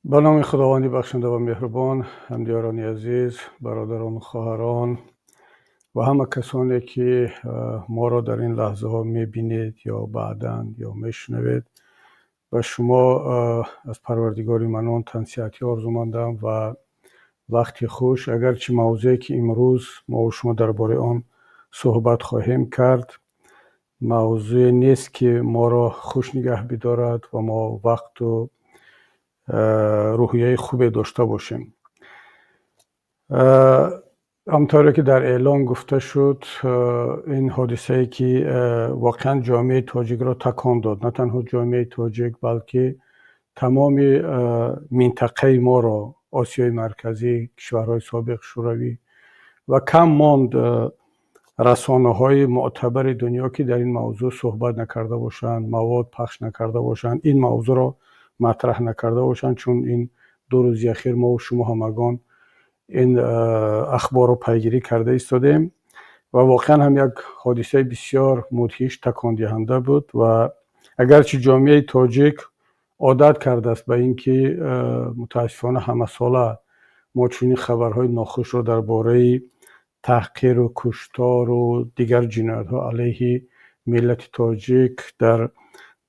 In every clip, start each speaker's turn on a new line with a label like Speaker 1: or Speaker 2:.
Speaker 1: به نام خداوند بخشنده و مهربان، همدیاران عزیز، برادران و خواهران و همه کسانی که ما را در این لحظه ها میبینید یا بعداً یا میشنوید، و شما از پروردگار منان تنصیحاتی آرزو مندم و وقتی خوش. اگرچه موضوعی که امروز ما و شما درباره آن صحبت خواهیم کرد موضوع نیست که ما را خوش نگه بدارد و ما وقت و روحیه خوبی داشته باشیم. همطوری که در اعلان گفته شد، این حادثه‌ای که واقعا جامعه تاجیک را تکان داد، نه تنها جامعه تاجیک بلکه تمام منطقه ما را، آسیای مرکزی، کشورهای سابق شوروی و کم ماند رسانه‌های معتبر دنیا که در این موضوع صحبت نکرده باشند، مواد پخش نکرده باشند، این موضوع را مطرح نکرده باشند، چون این دو روز اخیر ما و شما همگان این اخبار رو پیگیری کرده ایستادیم و واقعا هم یک حادثه بسیار مدهش تکان دهنده بود. و اگرچه جامعه تاجیک عادت کرده است به اینکه متاسفانه همه ساله ما چنین خبرهای ناخوش رو درباره تحقیر و کشتار و دیگر جنایت‌ها علیه ملت تاجیک در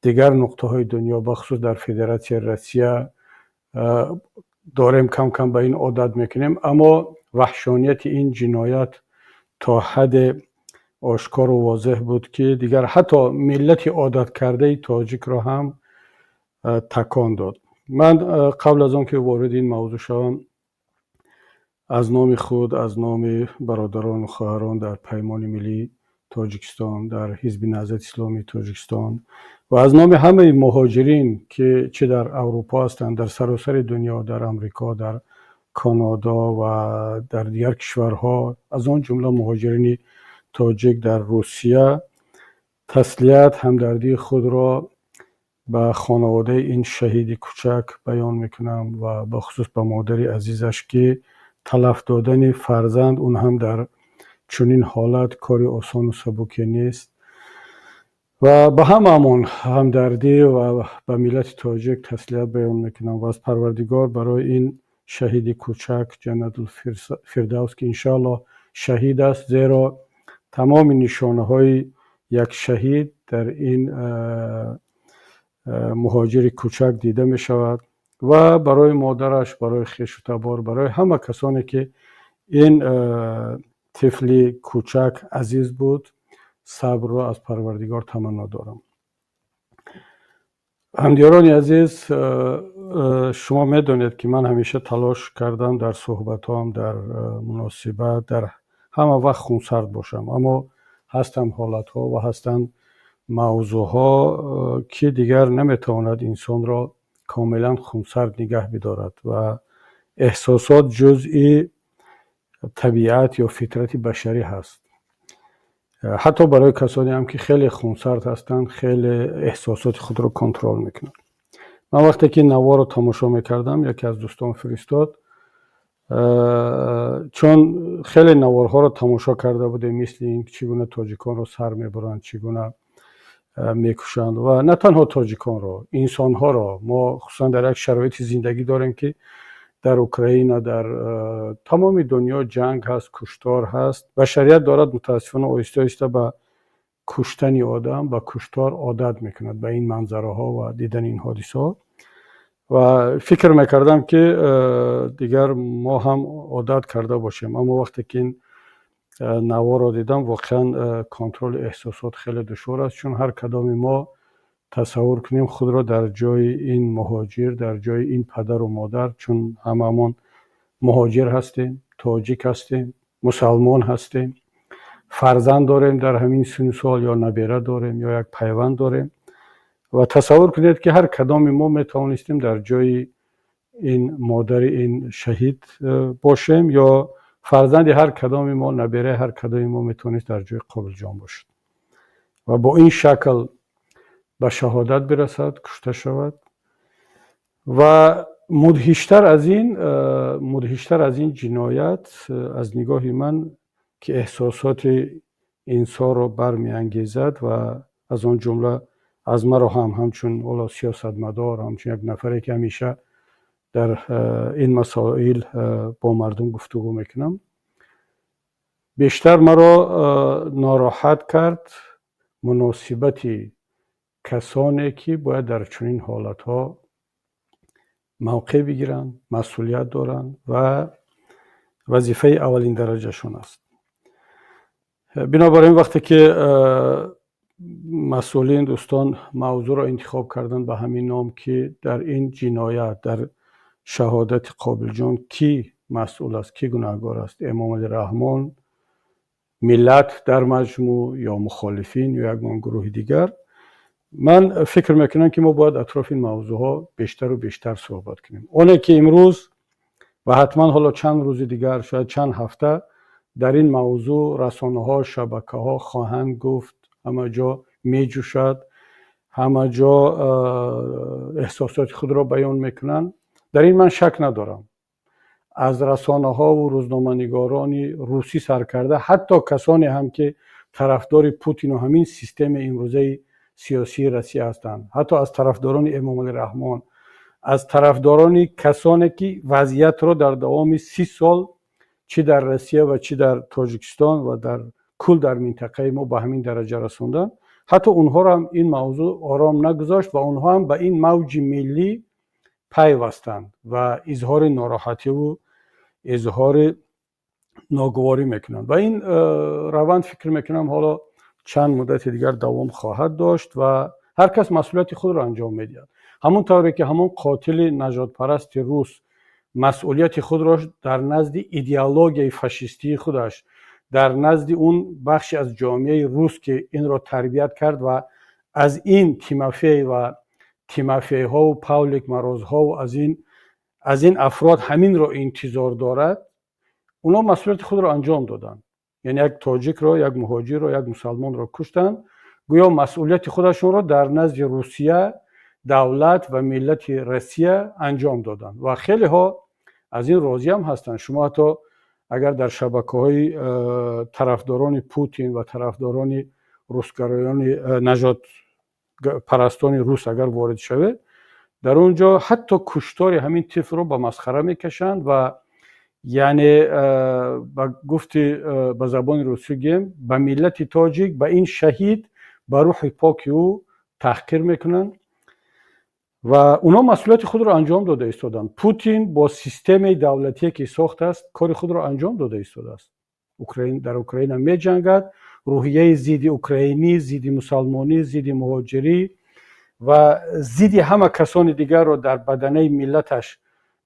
Speaker 1: دیگر نقطه‌های دنیا، بخصوص در فدراسیون روسیه، داریم کم کم به این عادت میکنیم. اما وحشانیت این جنایت تا حد آشکار و واضح بود که دیگر حتی ملت عادت کرده تاجیک را هم تکان داد. من قبل از آن که وارد این موضوع شوم، از نام خود، از نام برادران و خواهران در پیمان ملی تاجیکستان، در حزب نهضت اسلامی تاجیکستان و از نام همه مهاجرین که چه در اروپا هستند، در سراسر دنیا، در امریکا، در کانادا و در دیگر کشورها، از آن جمله مهاجرین تاجیک در روسیه، تسلیت، همدردی خود را به خانواده این شهید کوچک بیان میکنم و به خصوص به مادر عزیزش که تلف دادن فرزند، اون هم در چنین حالت، کاری آسان و سبکی نیست. و به هممون همدردی و به ملت تاجیک تسلیت بیان میکنم و از پروردگار برای این شهید کوچک جنت الفردوس که انشاءالله شهید است، زیرا تمام نشانه های یک شهید در این مهاجر کوچک دیده می شود و برای مادرش، برای خویش و تبار، برای همه کسانی که این طفل کوچک عزیز بود، صبر را از پروردگار تمنا دارم. همدیاران عزیز، شما میدونید که من همیشه تلاش کردم در صحبتام، در مناسبت، در همه وقت خونسرد باشم، اما هستن حالتها و هستن موضوعها که دیگر نمیتواند انسان را کاملا خونسرد نگه بدارد و احساسات جزئی طبیعت یا فطرت بشری هست. حتی برای کسانی هم که خیلی خونسرد هستند، خیلی احساسات خود را کنترل میکنند. من وقتی که نوار رو تماشا میکردم، یکی از دوستان فرستاد، چون خیلی نوارها رو تماشا کرده بوده، مثل این چگونه تاجیکان رو سر میبرند، چگونه میکشند و نه تنها تاجیکان رو، انسان ها رو. ما خصوصا در یک شرایط زندگی داریم که در اوکراین و در تمام دنیا جنگ هست، کشتار هست. بشریت دارد متاسفانه آهسته آهسته به کشتن آدم، به کشتار عادت میکند، به این منظره ها و دیدن این حادثه ها. و فکر میکردم که دیگر ما هم عادت کرده باشیم، اما وقتی که این نوار را دیدم، واقعا کنترل احساسات خیلی دشوار است، چون هر کدام ما تصور کنیم خود را در جای این مهاجر، در جای این پدر و مادر، چون هممون مهاجر هستیم، تاجیک هستیم، مسلمان هستیم، فرزند داریم در همین سن سال، یا نبیره داریم یا یک پیوند داریم، و تصور کنید که هر کدام ما میتوانستیم در جای این مادر این شهید باشیم، یا فرزند هر کدام ما، نبیره هر کدام ما میتونست در جای قابل جان باشد و با این شکل به شهادت برسد، کشته شود. و مدهشتر از این جنایت از نگاه من که احساسات انسان را برمی انگیزد و از آن جمله از مرا هم همچون سیاستمدار، همچون یک نفری که همیشه در این مسائل با مردم گفتگو میکنم. بیشتر مرا ناراحت کرد مناسبت کسانی که باید در چنین حالتها موقع بگیرن، مسئولیت دارن و وظیفه اولین درجه شون است. بنابراین وقتی که مسئولین دوستان موضوع را انتخاب کردن به همین نام که در این جنایت، در شهادت قابل جان کی مسئول است، کی گناهکار است، امام علی رحمان، ملت در مجموع یا مخالفین یا یک گروه دیگر، من فکر میکنم که ما باید اطراف این موضوع ها بیشتر و بیشتر صحبت کنیم. اونه که امروز و حتما حالا چند روز دیگر، شاید چند هفته، در این موضوع رسانه ها، شبکه ها خواهند گفت، همه جا می جوشد، همه جا احساسات خود را بیان میکنن، در این من شک ندارم. از رسانه ها و روزنامه‌نگاران روسی سر کرده، حتی کسانی هم که طرفدار پوتین و همین سیستم امروزه سیاسی روسیه هستند، حتی از طرفداران امام علی رحمان، از طرفداران کسانی که وضعیت را در دوام 30 سال چی در روسیه و چی در تاجیکستان و در کل در منطقه ما به همین درجه رسوندن، حتی اونها را هم این موضوع آرام نگذاشت و اونها هم به این موج ملی پیوستند و اظهار ناراحتی و اظهار ناگواری میکنند و این روند فکر میکنم حالا چند مدت دیگر دوام خواهد داشت و هر کس مسئولیت خود را انجام میدهد. همون طوری که همون قاتل نجات پرست روس مسئولیت خود را در نزد ایدئولوژی فاشیستی خودش، در نزد اون بخشی از جامعه روس که این را تربیت کرد و از این تیموفی ها و پاولیک مروز ها و از این افراد همین را انتظار دارد، اونا مسئولیت خود را انجام دادن. یعنی یک تاجیک را، یک مهاجر را، یک مسلمان را کشتن، گویا مسئولیت خودشون را در نزد روسیه، دولت و ملت روسیه انجام دادن و خیلی ها از این راضی هم هستن. شما حتی اگر در شبکه‌های طرفداران پوتین و طرفداران روسگرایان نجات پرستان روس اگر وارد شوه، در اونجا حتی کشتار همین طفل رو به مسخره میکشند و یعنی با گفتی به زبان روسی گیم به ملت تاجیک، به این شهید، به روح پاک او تحقیر میکنن و اونا مسئولیت خود را انجام داده ایستادن. پوتین با سیستم دولتی که ساخته است کار خود را انجام داده ایستاده است. در اوکراین می جنگد، روحیه ضد اوکراینی، ضد مسلمانی، ضد مهاجری و ضد همه کسان دیگر را در بدنه ملتش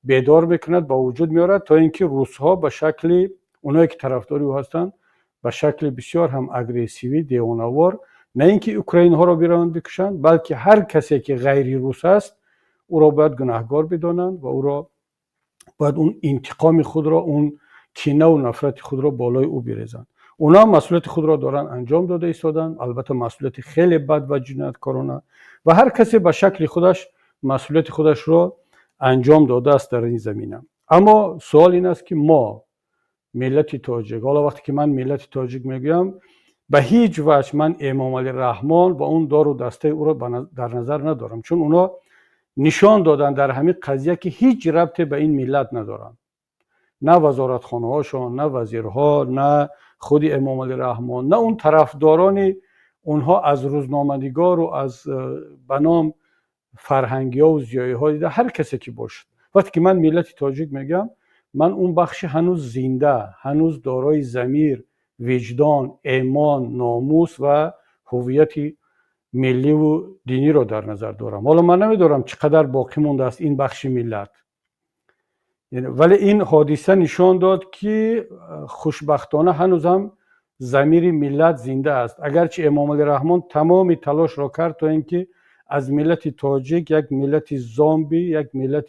Speaker 1: بیدار میکند، با وجود میارد تا اینکه روس ها به شکل اونایی که طرفداری او هستند به شکل بسیار هم اگریسیوی، دیوانه‌وار، نه اینکه اوکراین ها را بیرون بکشند، بلکه هر کسی که غیر روس است او را باید گناهکار بدانند و او را باید اون انتقام خود را، اون کینه و نفرت خود را بالای او بریزند. اونا مسئولیت خود را دارن انجام داده ایستادن، البته مسئولیت خیلی بد و جنایتکارانه، و هر کسی به شکل خودش مسئولیت خودش را انجام داده است در این زمینه. اما سوال این است که ما ملت تاجیک، حالا وقتی که من ملت تاجیک میگم، به هیچ وجه من امام علی رحمان و اون دار و دسته او را در نظر ندارم، چون اونا نشان دادن در همین قضیه که هیچ ربطی به این ملت ندارن، نه وزارتخانه هاشون، نه وزیرها، نه خود امام علی رحمان، نه اون طرفداران اونها از روزنامه‌نگار و از بنام فرهنگی ها و زیایی ها دیده، هر کسی که باشد. وقتی که من ملت تاجیک میگم، من اون بخش هنوز زنده، هنوز دارای ضمیر، وجدان، ایمان، ناموس و هویت ملی و دینی رو در نظر دارم. حالا من نمیدارم چقدر باقی مونده است این بخش ملت، ولی این حادثه نشان داد که خوشبختانه هنوز هم ضمیر ملت زنده است. اگرچه امام علی رحمان تمام تلاش را کرد تا اینکه از ملت تاجیک یک ملت زامبی، یک ملت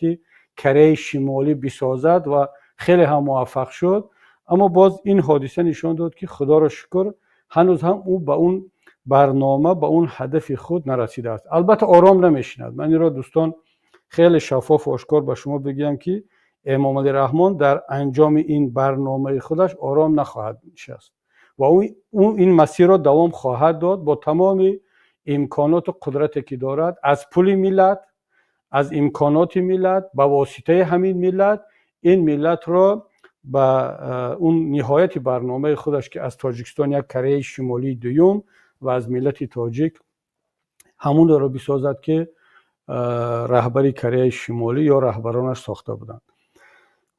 Speaker 1: کره شمالی بسازد و خیلی هم موفق شد، اما باز این حادثه نشان داد که خدا را شکر هنوز هم او به اون برنامه، به اون هدف خود نرسیده است. البته آرام نمیشیند. من این را دوستان خیلی شفاف و آشکار به شما بگم که امام علی رحمان در انجام این برنامه خودش آرام نخواهد نشست و اون این مسیر را دوام خواهد داد با تمام امکانات و قدرتی که دارد، از پول ملت، از امکانات ملت با واسطه همین ملت این ملت رو با اون نهایت برنامه خودش که از تاجیکستان یک کره شمالی دوم و از ملت تاجیک همون رو بسازد که رهبری کره شمالی یا رهبرانش ساخته بودند.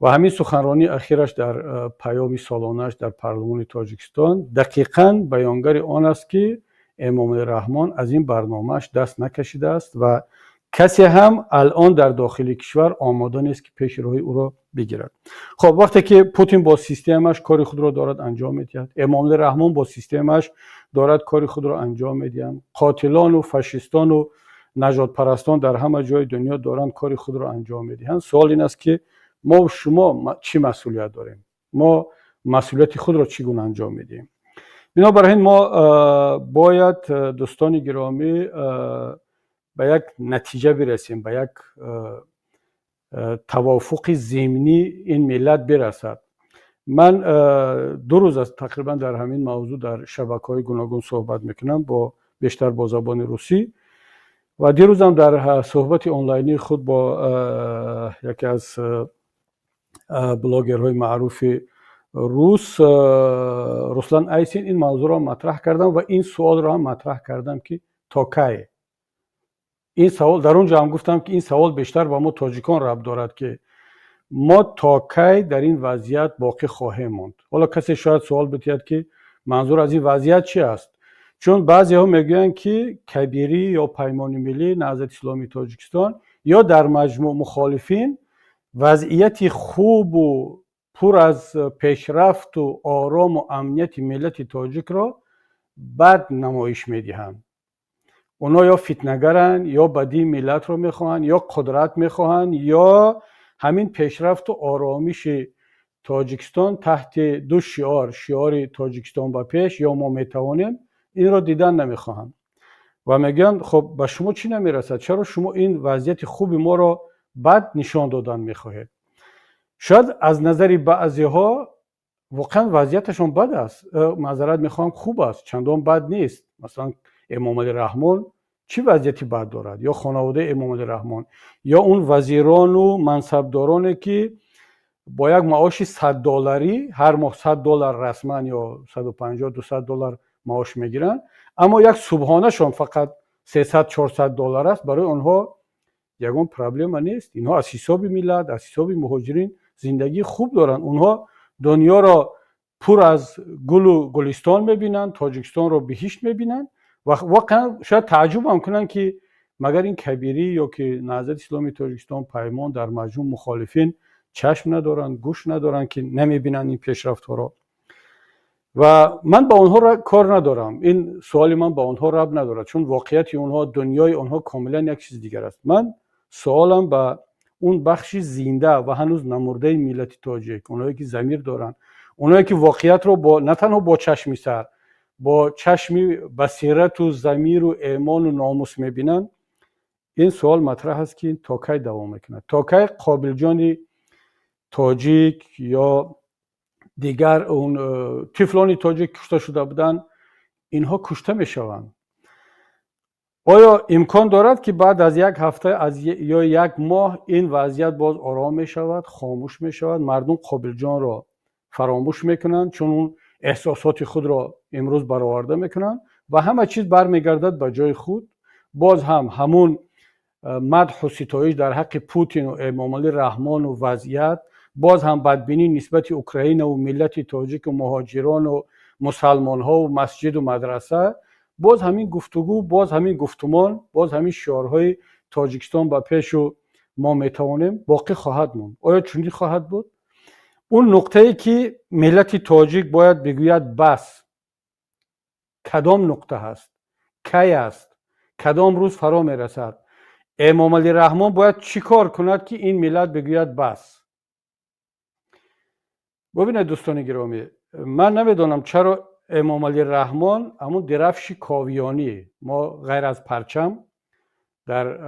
Speaker 1: و همین سخنرانی اخیرش در پیام سالانش در پارلمان تاجیکستان دقیقاً بیانگر آن است که امام رحمان از این برنامهش دست نکشیده است و کسی هم الان در داخل کشور آماده نیست که پیش روی او را بگیرد. خب وقتی که پوتین با سیستمش کار خود را دارد انجام میدهد، امام رحمان با سیستمش دارد کار خود را انجام میدهند، قاتلان و فاشیستان و نجات پرستان در همه جای دنیا دارند کار خود را انجام میدهند. سوال این است که ما و شما چی مسئولیت داریم؟ ما مسئولیت خود را چگونه انجام میدیم؟ بنابراین ما باید دوستان گرامی به یک نتیجه برسیم، به یک توافق ضمنی این ملت برسد. من 2 روز است تقریبا در همین موضوع در شبکه‌های گوناگون صحبت میکنم، بیشتر با زبان روسی و دیروز هم در صحبت آنلاینی خود با یکی از بلاگرهای معروف روس رسلان ایسین این موضوع را مطرح کردم و این سوال را هم مطرح کردم که تا کی این سوال، در اونجا هم گفتم که این سوال بیشتر با ما تاجیکان ربط دارد که ما تا کی در این وضعیت باقی خواهیم ماند. حالا کسی شاید سوال بتید که منظور از این وضعیت چی است؟ چون بعضی ها میگویند که کبیری یا پیمان ملی نهضت اسلامی تاجیکستان یا در مجموع مخالفین وضعیت خوب و پر از پیشرفت و آرام و امنیت ملت تاجیک را بد نمایش میدهند. اونا یا فتنه‌گرن یا بدی ملت رو میخواهند یا قدرت میخواهند یا همین پیشرفت و آرامش تاجیکستان تحت 2 شعار تاجیکستان به پیش یا ما میتوانیم این را دیدن نمیخواهند و میگن خب به شما چی نمیرسد؟ چرا شما این وضعیت خوب ما را بد نشان دادن میخواهید؟ شاید از نظر بعضی ها واقعا وضعیتشون بد است، معذرت میخوام خوب است، چندان بد نیست. مثلا امام رحمان چی وضعیتی بد دارد؟ یا خانواده امام رحمان یا اون وزیران و منصبدارانی که با یک معاش $100 هر ماه $100 رسما یا 150-200 دلار معاش میگیرن، اما یک صبحانه شون فقط $300-400 است. برای آنها یگان پرابلم نیست. اینها از حساب ملت، از حساب مهاجرین زندگی خوب دارن. اونها دنیا را پر از گل و گلستان میبینن، تاجیکستان را بهشت میبینن و واقعا شاید تعجب هم کنن که مگر این کبیری یا که نهضت اسلامی تاجیکستان پیمان در مجموع مخالفین چشم ندارن، گوش ندارن که نمیبینن این پیشرفت ها را. و من با اونها را کار ندارم، این سوال من با اونها ربط ندارد، چون واقعیت اونها، دنیای اونها کاملا یک چیز دیگر است. من سوالم با اون بخش زنده و هنوز نمرده ملت تاجیک، اونایی که ضمیر دارن، اونایی که واقعیت رو با نه تنها با چشم سر، با چشم بصیرت و ضمیر و ایمان و ناموس میبینن، این سوال مطرح است که تا کی دوام میکنه؟ تا کی قابل جان تاجیک یا دیگر اون طفلان تاجیک کشته شده بودن اینها کشته میشوند؟ آیا امکان دارد که بعد از 1 هفته یا 1 ماه این وضعیت باز آرام می شود، خاموش می شود، مردم قابل جان را فراموش میکنند چون اون احساسات خود را امروز برآورده میکنند و همه چیز برمیگردد به جای خود؟ باز هم همون مدح و ستایش در حق پوتین و امام رحمان و وضعیت، باز هم بدبینی نسبت اوکراین و ملت تاجیک و مهاجران و مسلمان ها و مسجد و مدرسه، باز همین گفتگو، باز همین گفتمان، باز همین شعارهای تاجیکستان به پیش و ما میتوانیم باقی خواهد موند. آیا چنین خواهد بود؟ اون نقطه‌ای که ملت تاجیک باید بگوید بس، کدام نقطه هست؟ کی است؟ کدام روز فرا میرسد؟ امام رحمان باید چی کار کند که این ملت بگوید بس؟ ببینید دوستان گرامی، من نمیدونم چرا امام رحمان همون درفش کاویانی، ما غیر از پرچم در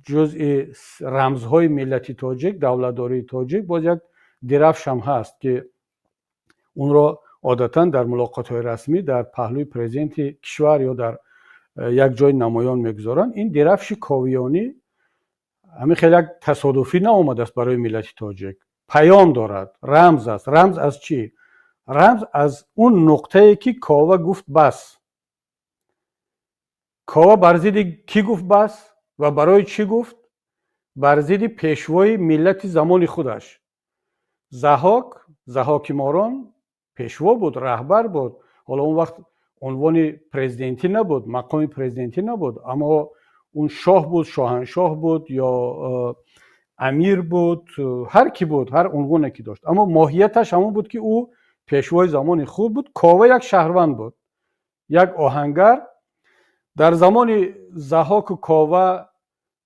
Speaker 1: جزء رمزهای ملت تاجیک، دولتداری تاجیک باز یک درفش هم هست که اون را عادتا در ملاقات‌های رسمی در پهلوی پرزیدنت کشور یا در یک جای نمایان میگذارن. این درفش کاویانی همین خیلی تصادفی نآمده است برای ملت تاجیک. پیام دارد، رمز است. رمز از چی؟ رمز از اون نقطه‌ای که کاوه گفت بس. کاوه بر ضد کی گفت بس و برای چی گفت؟ بر ضد پیشوای ملت زمان خودش. ضحاک ماران پیشوا بود، رهبر بود. حالا اون وقت عنوان پرزیدنتی نبود، مقام پرزیدنتی نبود، اما اون شاه بود، شاهنشاه بود یا امیر بود، هر کی بود، هر عنوانی که داشت، اما ماهیتش همون بود که او پیشوای زمان خود بود. کاوه یک شهروند بود، یک آهنگر. در زمان ضحاک و کاوه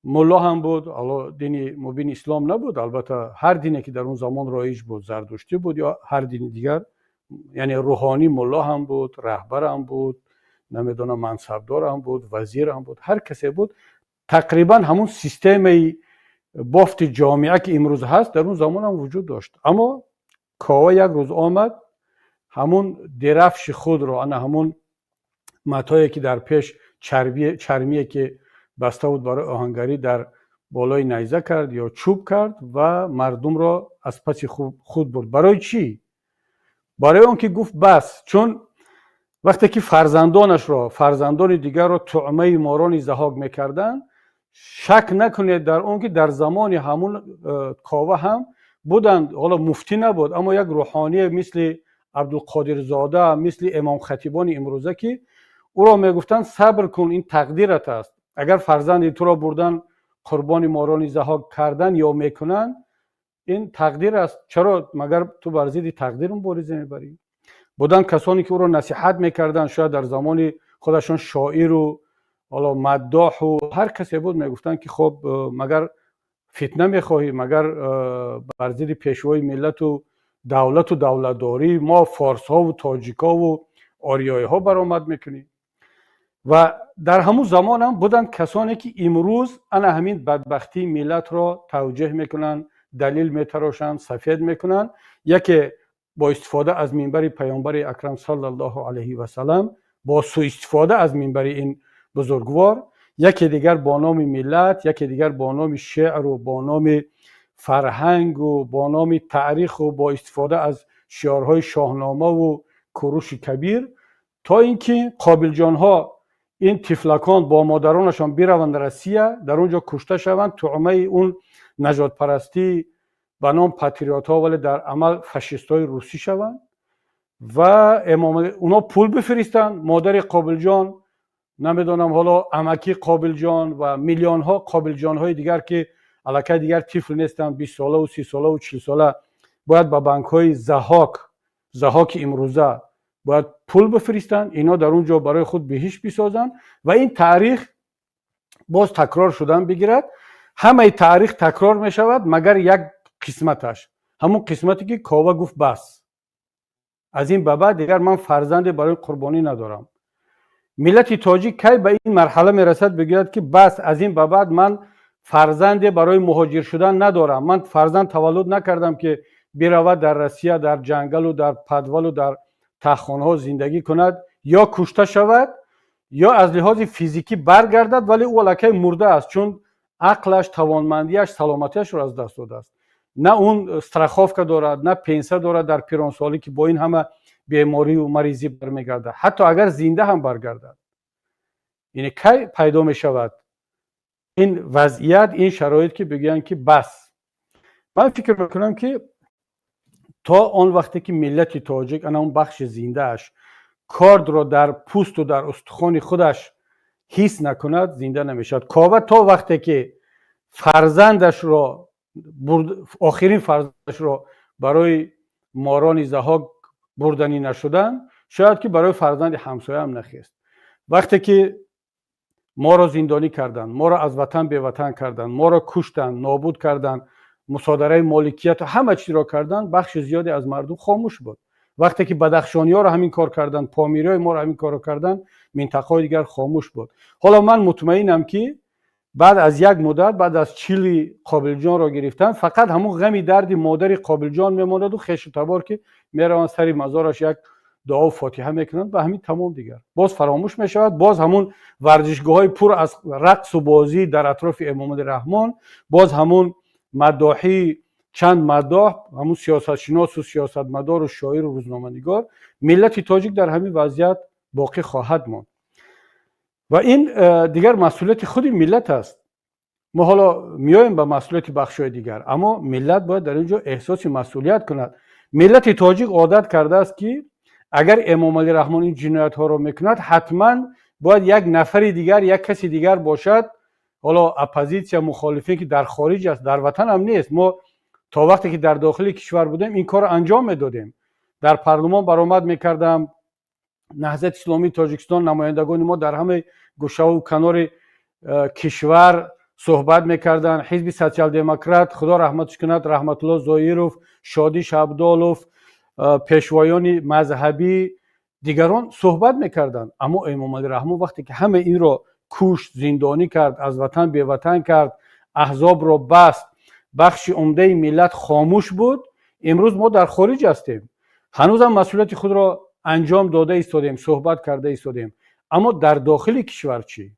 Speaker 1: ملا هم بود. حالا دین مبین اسلام نبود، البته هر دینی که در اون زمان رایج بود، زردشتی بود یا هر دین دیگر، یعنی روحانی ملا هم بود، رهبر هم بود، نمیدونم منصبدار هم بود، وزیر هم بود، هر کسی بود. تقریبا همون سیستم بافت جامعه که امروز هست در اون زمان هم وجود داشت. اما کاوه یک روز آمد، همون درفش خود رو، همون متایی که در پیش چرمیه که بسته بود برای آهنگری در بالای نیزه کرد یا چوب کرد و مردم را از پس خود برد. برای چی؟ برای اون که گفت بس. چون وقتی که فرزندان دیگر را طعمه ماران ضحاک میکردن، شک نکنید در اون که در زمان همون کاوه هم بودند. حالا مفتی نبود، اما یک روحانی مثل عبدالقادر زاده، مثل امام خطیبان امروزه که او را میگفتن صبر کن، این تقدیرت است. اگر فرزند تو را بردن قربان ماران ضحاک کردن یا میکنن، این تقدیر است. چرا مگر تو بر ضد تقدیر مبارزه میبری؟ بودن کسانی که او را نصیحت میکردن، شاید در زمان خودشان شاعر و حالا مداح و هر کسی بود، میگفتن که خب مگر فتنه میخواهی؟ مگر بر ضد پیشوای ملت و دولتداری ما فارس ها و تاجیک ها و آریایی ها برآمد میکنی؟ و در همون زمان هم بودن کسانی که امروز انا همین بدبختی ملت را توجیه میکنن، دلیل میتراشن، سفید میکنن. یکی با استفاده از منبر پیامبر اکرم صلی الله علیه و سلم، با سوء استفاده از منبر این بزرگوار، یکی دیگر با نام ملت، یکی دیگر با نام شعر و با نام فرهنگ و با نام تاریخ و با استفاده از شعارهای شاهنامه و کوروش کبیر، تا اینکه قابل جان ها این طفلکان با مادرانشان بروند روسیه، در اونجا کشته شوند، طعمه اون نجات پرستی به نام پاتریوت ها ولی در عمل فاشیست های روسی شوند و اونا پول بفرستن. مادر قابل جان، نمیدونم حالا عمکی قابل جان و میلیون ها قابل جان های دیگر که الکی دیگر طفل نیستن، 20 ساله و 30 ساله و 40 ساله، باید با بانک های ضحاک امروزه باید پول بفرستن، اینا در اونجا برای خود بهشت بسازن و این تاریخ باز تکرار شدن بگیرد. همه تاریخ تکرار می شود مگر یک قسمتش، همون قسمتی که کاوه گفت بس، از این به بعد دیگر من فرزند برای قربانی ندارم. ملت تاجیک کی به این مرحله می رسد بگوید که بس، از این به بعد من فرزند برای مهاجر شدن ندارم، من فرزند تولد نکردم که برود در روسیه در جنگل و در پدول و در تخانه ها زندگی کند، یا کشته شود یا از لحاظ فیزیکی برگردد ولی او الکی مرده است، چون عقلش، توانمندیش، سلامتیش رو از دست داده است. نه اون استراخوفکا دارد، نه پنسه دارد در پیرانسالی که با این همه بیماری و مریضی برمیگردد. حتی اگر زنده هم برگردد، یعنی کی پیدا می شود این وضعیت، این شرایط که بگویند که بس؟ من فکر میکنم که تا آن وقتی که ملت تاجیک، اون بخش زنده اش، کارد را در پوست و در استخوان خودش حس نکند، زنده نمیشد. کاوه تا وقتی که فرزندش را آخرین فرزندش را برای ماران ضحاک بردنی نشدن، شاید که برای فرزند همسایه هم نخست. وقتی که ما را زندانی کردن، ما را از وطن به وطن کردن، ما را کشتن، نابود کردن، مصادره مالکیت و همه چیز را کردن، بخش زیادی از مردم خاموش بود. وقتی که بدخشانی ها را همین کار کردن، پامیری های ما را همین کار را کردن، منطقه دیگر خاموش بود. حالا من مطمئنم که بعد از یک مدت، بعد از 40 قابل جان را گرفتن، فقط همون غمی درد مادر قابل جان میماند و خیش و تبار که میروند سر مزارش یک دعا و فاتحه میکنند و همین تمام دیگر باز فراموش میشود. باز همون ورزشگاه های پر از رقص و بازی در اطراف امام علی رحمان، باز همون مداحی چند مداح، همون سیاستشناس و سیاستمدار و شاعر و روزنامه‌نگار، ملت تاجیک در همین وضعیت باقی خواهد ماند و این دیگر مسئولیت خود ملت است. ما حالا میایم به مسئولیت بخش‌های دیگر، اما ملت باید در اینجا احساس مسئولیت کند. ملت تاجیک عادت کرده است که اگر امام علی رحمان این جنایت ها را میکند حتما باید یک نفر دیگر، یک کسی دیگر باشد، حالا اپوزیسیا مخالفین که در خارج است، در وطن هم نیست. ما تا وقتی که در داخل کشور بودیم این کار انجام میدادیم. در پارلمان برآمد میکردم، نهضت اسلامی تاجیکستان، نمایندگان ما در همه گوشه و کنار کشور صحبت میکردن. حزب سوسیال دموکرات خدا رحمتش کند، رحمت الله زایروف، شادی شابدالوف، پیشوایان مذهبی دیگران صحبت میکردن. اما امام علی رحمان وقتی که همه این رو کشت، زندانی کرد، از وطن بی وطن کرد، احزاب رو بست، بخش عمده ملت خاموش بود، امروز ما در خارج هستیم، هنوز هم مسئولیت خود را انجام داده ایستادیم، صحبت کرده ایستادیم. اما در داخل کشور چی؟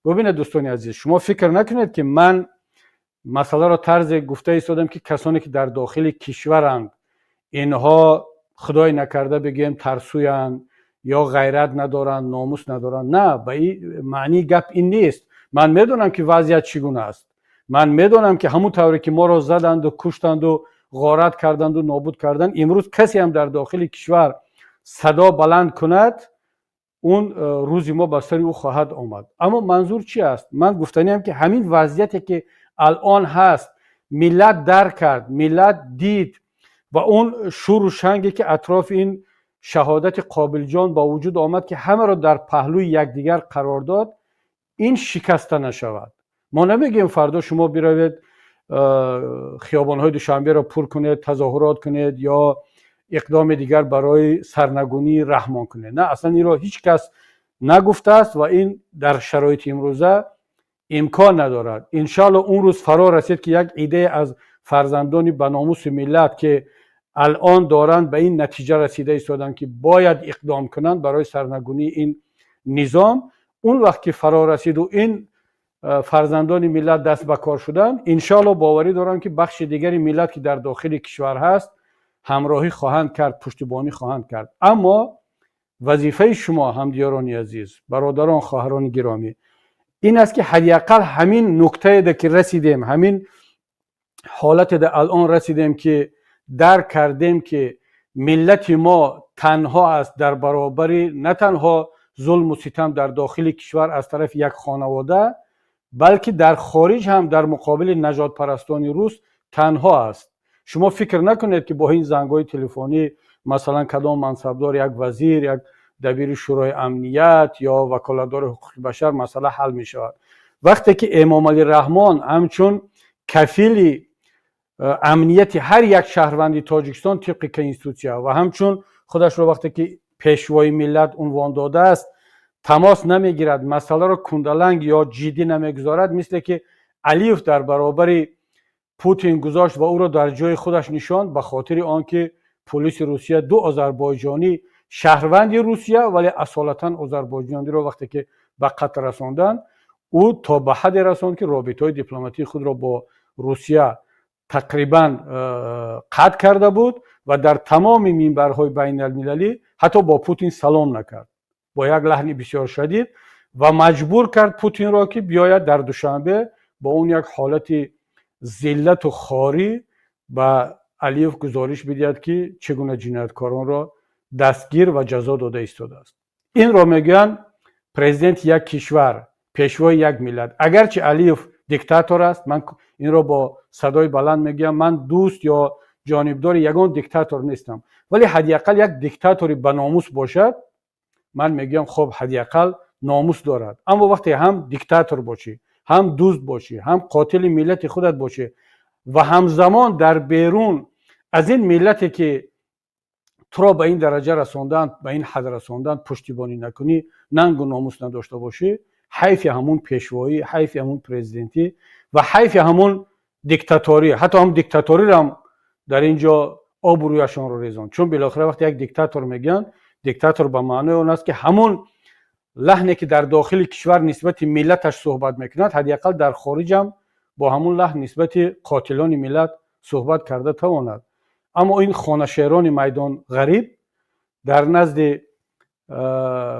Speaker 1: ببینید دوستان عزیز، شما فکر نکنید که من مسئله را طرز گفته ایستادم که کسانی که در داخل کشورند اینها خدای نکرده بگیم ترسویند یا غیرت ندارند، ناموس ندارند. نه، به این معنی گپ این نیست. من میدونم که وضعیت چگونه است. من میدونم که همون طوری که ما را زدند و کشتند و غارت کردند و نابود کردند، امروز کسی هم در داخل کشور صدا بلند کند، اون روزی ما به سر او خواهد آمد. اما منظور چی است؟ من گفتنیم که همین وضعیتی که الان هست، ملت درک کرد، ملت دید و اون شور و شنگی که اطراف این شهادت قابل جان با وجود آمد که همه را در پهلوی یکدیگر قرار داد، این شکسته نشود. ما نمیگیم فردا شما بروید خیابان‌های دوشنبه را پر کنید، تظاهرات کنید یا اقدام دیگر برای سرنگونی رحمان کنید. نه، اصلا این را هیچ کس نگفته است و این در شرایط امروزه امکان ندارد. انشالله اون روز فرا رسید که یک ایده از فرزندان به ناموس ملت که الان دارند به این نتیجه رسیده ایستادند که باید اقدام کنند برای سرنگونی این نظام، اون وقت که فرا رسید و این فرزندان ملت دست به کار شدن، انشالله باوری دارم که بخش دیگری ملت که در داخل کشور هست همراهی خواهند کرد، پشتیبانی خواهند کرد. اما وظیفه شما همدیاران عزیز، برادران، خواهران گرامی، این است که حداقل همین نکته ده که رسیدیم، همین حالت ده الان رسیدیم که درک کردیم که ملت ما تنها است در برابر نه تنها ظلم و ستم در داخل کشور از طرف یک خانواده، بلکه در خارج هم در مقابل نجات پرستان روس تنها است. شما فکر نکنید که با این زنگ‌های تلفنی مثلا کدام منصبدار، یک وزیر، یک دبیر شورای امنیت یا وکالتدار حقوق بشر مسئله حل می شود. وقتی که امام علی رحمان همچون کفیل امنیت هر یک شهروندی تاجیکستان طبق کنستیتوسیا و همچون خودش رو وقتی که پیشوای ملت عنوان داده است تماس نمیگیرد، مسئله رو کندلنگ یا جدی نمیگذارد، مثل که علیف در برابر پوتین گذاشت و او را در جای خودش نشاند، به خاطر آنکه پلیس روسیه دو آذربایجانی شهروندی روسیه ولی اصالتا آذربایجانی را وقتی که به قتل رساندن، او تا به حد رساند که رابطه‌های دیپلماتیک خود را با روسیه تقریبا قطع کرده بود و در تمام منبرهای بین المللی حتی با پوتین سلام نکرد، با یک لحن بسیار شدید، و مجبور کرد پوتین را که بیاید در دوشنبه با اون یک حالت ذلت و خواری به علیف گزارش بدهد که چگونه جنایتکاران را دستگیر و جزا داده ایستاده است. این را میگن پرزیدنت یک کشور، پیشوای یک ملت. اگرچه علیف دیکتاتور است، من این را با صدای بلند میگم، من دوست یا جانبدار یگان دیکتاتور نیستم، ولی حداقل یک دیکتاتوری به ناموس باشد، من میگم خب حداقل ناموس دارد. اما وقتی هم دیکتاتور باشی، هم دوست باشی، هم قاتل ملت خودت باشی و همزمان در بیرون از این ملتی که تو را به این درجه رساندن، به این حد رساندن پشتیبانی نکنی، ننگ و ناموس نداشته باشی، حیف همون پیشوایی، حیف همون پرزیدنتی و حیف همون دیکتاتوری. حتی هم دیکتاتوری را هم در اینجا آب رویشان رو ریزان، چون بالاخره وقتی یک دیکتاتور میگن دیکتاتور به معنای اون است که همون لحنی که در داخل کشور نسبت ملتش صحبت میکند حداقل در خارج هم با همون لحن نسبت قاتلان ملت صحبت کرده تواند. اما این خانه‌شهران میدان غریب در نزد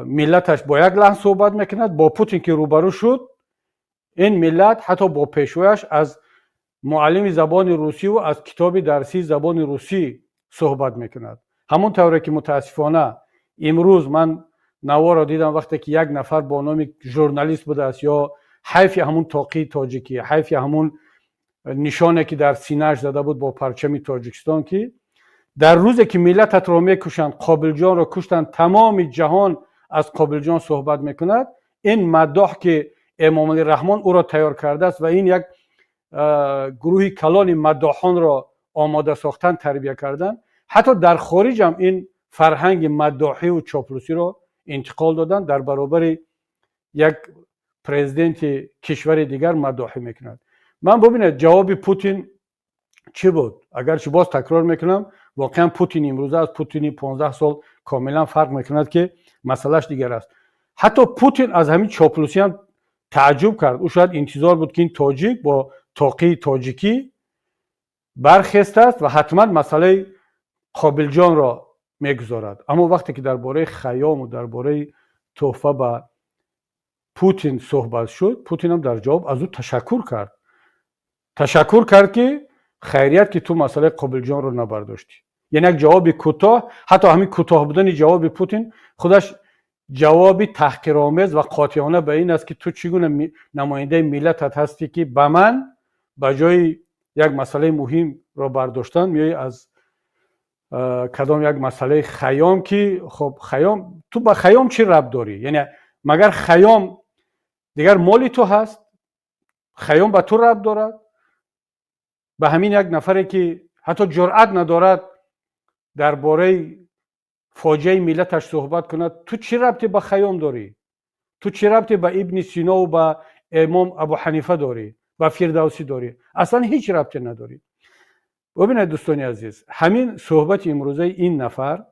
Speaker 1: ملتش با یک لحن صحبت میکند. با پوتین که روبرو شد این ملت حتی با پیشوایش از معلم زبان روسی و از کتاب درسی زبان روسی صحبت میکند. همون طوری که متاسفانه امروز من نوا را دیدم وقتی که یک نفر با نام ژورنالیست بوده است یا حیف همون تاقی تاجیکی، حیف همون نشانه که در سینه‌اش زده بود با پرچم تاجیکستان، که در روزی که ملتت را میکشند، قابل جان را کشتند، تمام جهان از قابل جان صحبت میکند. این مداح که امام علی رحمان او را تیار کرده است و این یک گروه کلان مداحان را آماده ساختن، تربیت کردن، حتی در خارج هم این فرهنگ مداحی و چاپلوسی را انتقال دادن، در برابر یک پرزیدنت کشور دیگر مداحی میکند. من ببینید جواب پوتین چی بود؟ اگرچه باز تکرار میکنم واقعا پوتین امروزه از پوتین 15 سال کاملا فرق میکند که مسئلهش دیگر است. حتی پوتین از همین چاپلوسی هم تعجب کرد. او شاید انتظار بود که این تاجیک با تاقی تاجیکی برخسته است و حتما مسئله قابل جان را میگذارد. اما وقتی که درباره خیام و درباره تحفه به پوتین صحبت شد، پوتین هم در جواب از او تشکر کرد که خیریت که تو مسئله قابل جان رو نبرداشتی. یعنی یک جواب کوتاه، حتی همین کوتاه بودن جواب پوتین خودش جوابی تحقیرآمیز و قاطعانه به این است که تو چگونه نماینده ملتت هستی که به من به جای یک مسئله مهم را برداشتن میای از کدام یک مسئله خیام که خب خیام تو با خیام چی ربط داری؟ یعنی مگر خیام دیگر مالی تو هست؟ خیام به تو ربط دارد؟ به همین یک نفری که حتی جرأت ندارد درباره فاجعه ملتش صحبت کند، تو چی ربطی به خیام داری؟ تو چی ربطی به ابن سینا و به امام ابو حنیفه داری؟ به فردوسی داری؟ اصلا هیچ ربطی نداری. ببینید دوستان عزیز، همین صحبت امروزه این نفر،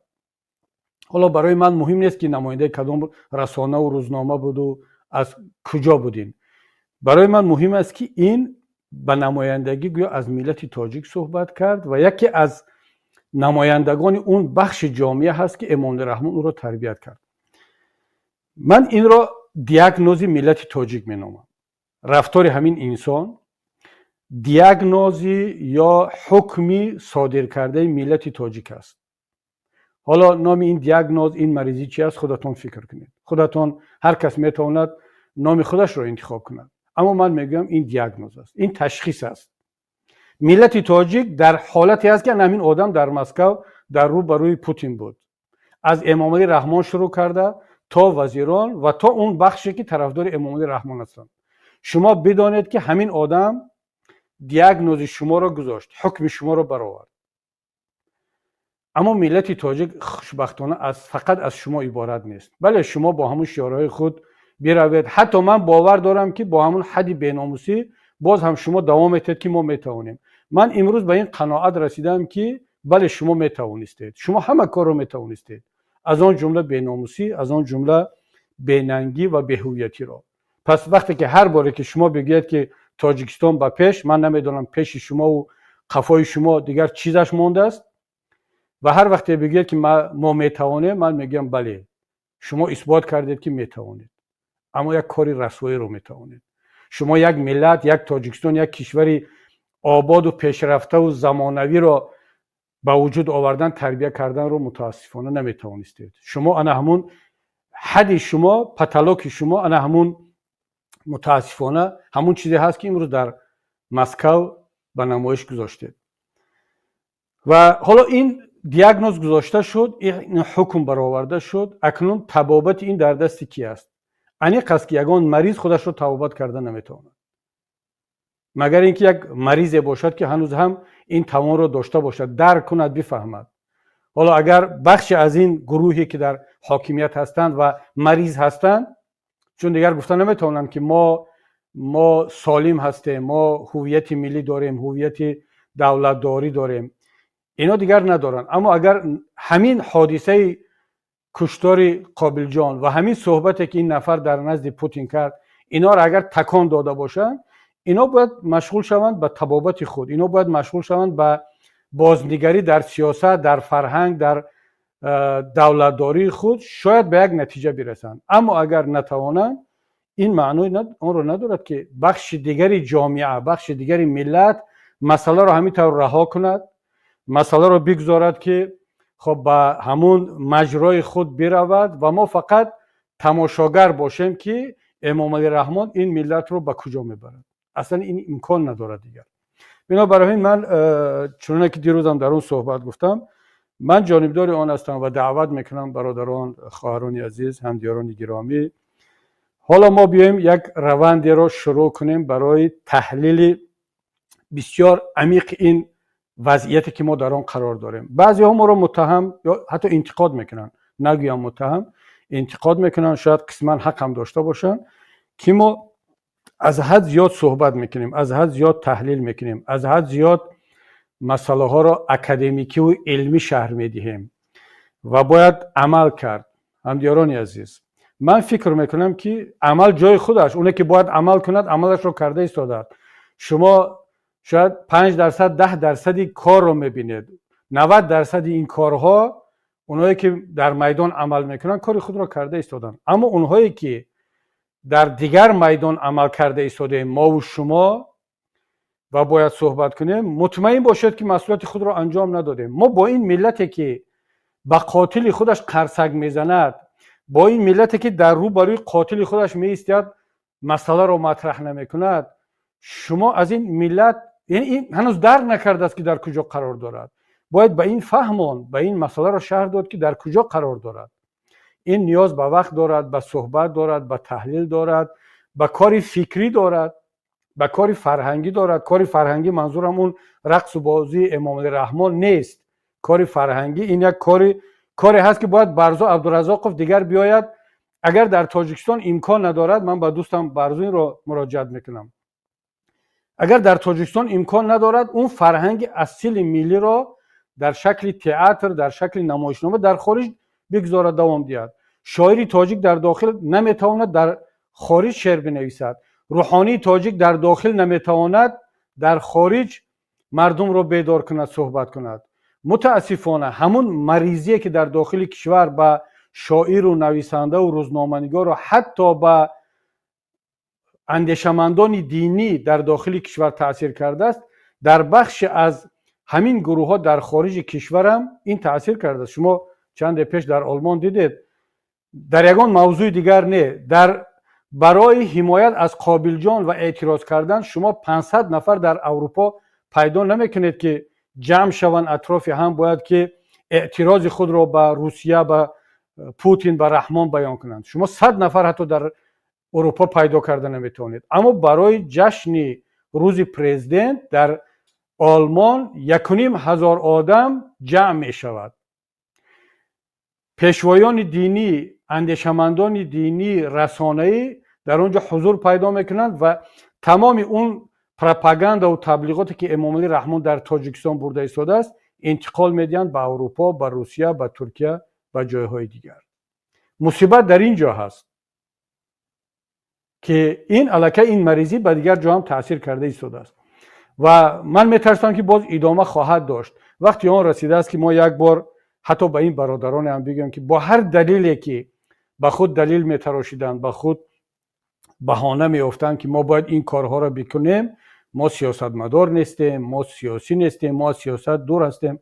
Speaker 1: حالا برای من مهم نیست که نماینده کدام رسانه و روزنامه بود و از کجا بودین، برای من مهم است که این به نمایندگی گویا از ملت تاجیک صحبت کرد و یکی از نمایندگان اون بخش جامعه هست که امام رحمان او را تربیت کرد. من این را دیاگنوزی ملت تاجیک مینامم. رفتار همین انسان دیاگنوزی یا حکمی صادر کرده ملت تاجیک است. حالا نام این دیاگنوز، این مریضی چی است؟ خودتون فکر کنید. خودتون، هر کس میتواند نام خودش را انتخاب کند. اما من میگم این دیاگنوز است، این تشخیص است. ملت تاجیک در حالتی است که همین آدم در مسکو در رو بروی پوتین بود. از امام علی رحمان شروع کرده تا وزیران و تا اون بخشی که طرفدار امام علی رحمان هستند. شما بدانید که همین آدم دیاگنوز شما را گذاشت، حکم شما را برآورد. اما ملت تاجیک خوشبختانه فقط از شما عبارت نیست. بله شما با همون شعارهای خود بروید. حتی من باور دارم که با همون حدی بی‌ناموسی باز هم شما دوام میتید که ما میتوانیم. من امروز به این قناعت رسیدم که بله شما میتوانستید، شما همه کار رو میتوانستید، از آن جمله بی‌ناموسی، از آن جمله بیننگی و بی‌هویتی را. پس وقتی که هر باره که شما بگید که تاجیکستان به پیش، من نمیدونم پیش شما و قفای شما دیگر چیزش مونده است، و هر وقت بگید که ما میتوانیم، من میگم بله شما اثبات کردید که میتوانید، اما یک کاری رسوایی رو میتوانید. شما یک ملت، یک تاجیکستان، یک کشوری آباد و پیشرفته و زمانوی را به وجود آوردن، تربیت کردن رو متاسفانه نمیتوانستید. شما انا همون حد شما، پتالوک شما انا همون متاسفانه همون چیزی هست که امروز در مسکو به نمایش گذاشتید. و حالا این دیاگنوز گذاشته شد، این حکم برآورده شد. اکنون طبابت این در دست کی است؟ انیق است که یگان مریض خودش رو طبابت کرده نمیتواند، مگر اینکه یک مریض باشد که هنوز هم این توان رو داشته باشد، درک کند، بفهمد. حالا اگر بخش از این گروهی که در حاکمیت هستند و مریض هستند، چون دیگر گفتن نمیتونن که ما سالم هستیم، ما هویت ملی داریم، هویت دولتداری داریم، اینا دیگر ندارن. اما اگر همین حادثه کشتار قابل جان و همین صحبتی که این نفر در نزد پوتین کرد، اینا را اگر تکان داده باشند، اینا باید مشغول شوند به تبابت خود، اینا باید مشغول شوند به بازنگری در سیاست، در فرهنگ، در دولتداری خود، شاید به یک نتیجه برسند. اما اگر نتوانند، این معنی اون رو ندارد که بخش دیگری جامعه، بخش دیگری ملت مسئله رو همینطور رها کند، مسئله رو بگذارد که خب به همون مجرای خود برود و ما فقط تماشاگر باشیم که امام علی رحمان این ملت رو به کجا میبرد. اصلا این امکان ندارد دیگر. بنابراین من چون که دیروزم در اون صحبت گفتم، من جانبدار آن هستم و دعوت میکنم برادران، خواهران عزیز، همدیاران گرامی، حالا ما بیایم یک روندی رو شروع کنیم برای تحلیل بسیار عمیق این وضعیتی که ما در آن قرار داریم. بعضی ها ما رو متهم یا حتی انتقاد میکنن، نگویم متهم، انتقاد میکنن، شاید قسما حق هم داشته باشن، که ما از حد زیاد صحبت میکنیم، از حد زیاد تحلیل میکنیم، از حد زیاد مسئله ها را اکادمیکی و علمی شرح میدهیم و باید عمل کرد. همدیاران عزیز، من فکر میکنم که عمل جای خودش، اونه که باید عمل کند عملش رو کرده ایستاده. شما شاید 5% 10% کار رو میبینید، 90% این کارها اونایی که در میدان عمل میکنن کار خود رو کرده ایستادن. اما اونهایی که در دیگر میدان عمل کرده ایستاده، ما و شما، و باید صحبت کنیم، مطمئن باشید که مسئولیت خود رو انجام ندادیم. ما با این ملتی که به قاتل خودش قرصک میزند، با این ملتی که در رو برای قاتل خودش میایستد مسئله رو مطرح نمیکند، شما از این ملت، یعنی این هنوز درک نکرده است که در کجا قرار دارد. باید به این فهمان، به این مسئله را شرح داد که در کجا قرار دارد. این نیاز به وقت دارد، به صحبت دارد، به تحلیل دارد، به کار فکری دارد، به کار فرهنگی دارد. کار فرهنگی منظورم اون رقص و بازی امام علی رحمان نیست. کار فرهنگی این یک کاری هست که باید برزا عبدالرزاقов دیگر بیاید. اگر در تاجیکستان امکان ندارد، من با دوستم برزو این رو مراجعت میکنم، اگر در تاجیکستان امکان ندارد اون فرهنگ اصیل ملی را در شکل تئاتر، در شکل نمایشنامه در خارج بگذارد دوام دهد. شاعری تاجیک در داخل نمیتواند در خارج شعر بنویسد، روحانی تاجیک در داخل نمیتواند در خارج مردم را بیدار کند، صحبت کند. متاسفانه همون مریضی که در داخل کشور به شاعر و نویسنده و روزنامه‌نگار و حتی به اندیشمندان دینی در داخل کشور تأثیر کرده است، در بخش از همین گروه ها در خارج کشور هم این تأثیر کرده است. شما چند پیش در آلمان دیدید، در یگان موضوع دیگر نه، در برای حمایت از قابل جان و اعتراض کردن شما 500 نفر در اروپا پیدا نمیکنید که جمع شوند اطراف هم، باید که اعتراض خود را به روسیه، به پوتین، به رحمان بیان کنند. شما 100 نفر حتی در اروپا پیدا کرده نمیتونید. اما برای جشن روز پرزیدنت در آلمان 1,500 آدم جمع می شود. پیشوایان دینی، اندیشمندان دینی، رسانه‌ای در اونجا حضور پیدا میکنند و تمام اون پروپاگاندا و تبلیغاتی که امام علی رحمان در تاجیکستان برده ایستاده است انتقال میدن به اروپا، به روسیه، به ترکیه و جایهای دیگر. مصیبت در اینجا هست که این الکه این مریضی به دیگر جا هم تاثیر کرده ایستاده است و من میترسم که باز ادامه خواهد داشت. وقتی آن رسیده است که ما یک بار حتی به این برادران هم بگم که با هر دلیلی که به خود دلیل میتراشیدند، به خود بهانه میافتند که ما باید این کارها را بکنیم، ما سیاستمدار نیستیم، ما سیاسی نیستیم، ما سیاست دور هستیم.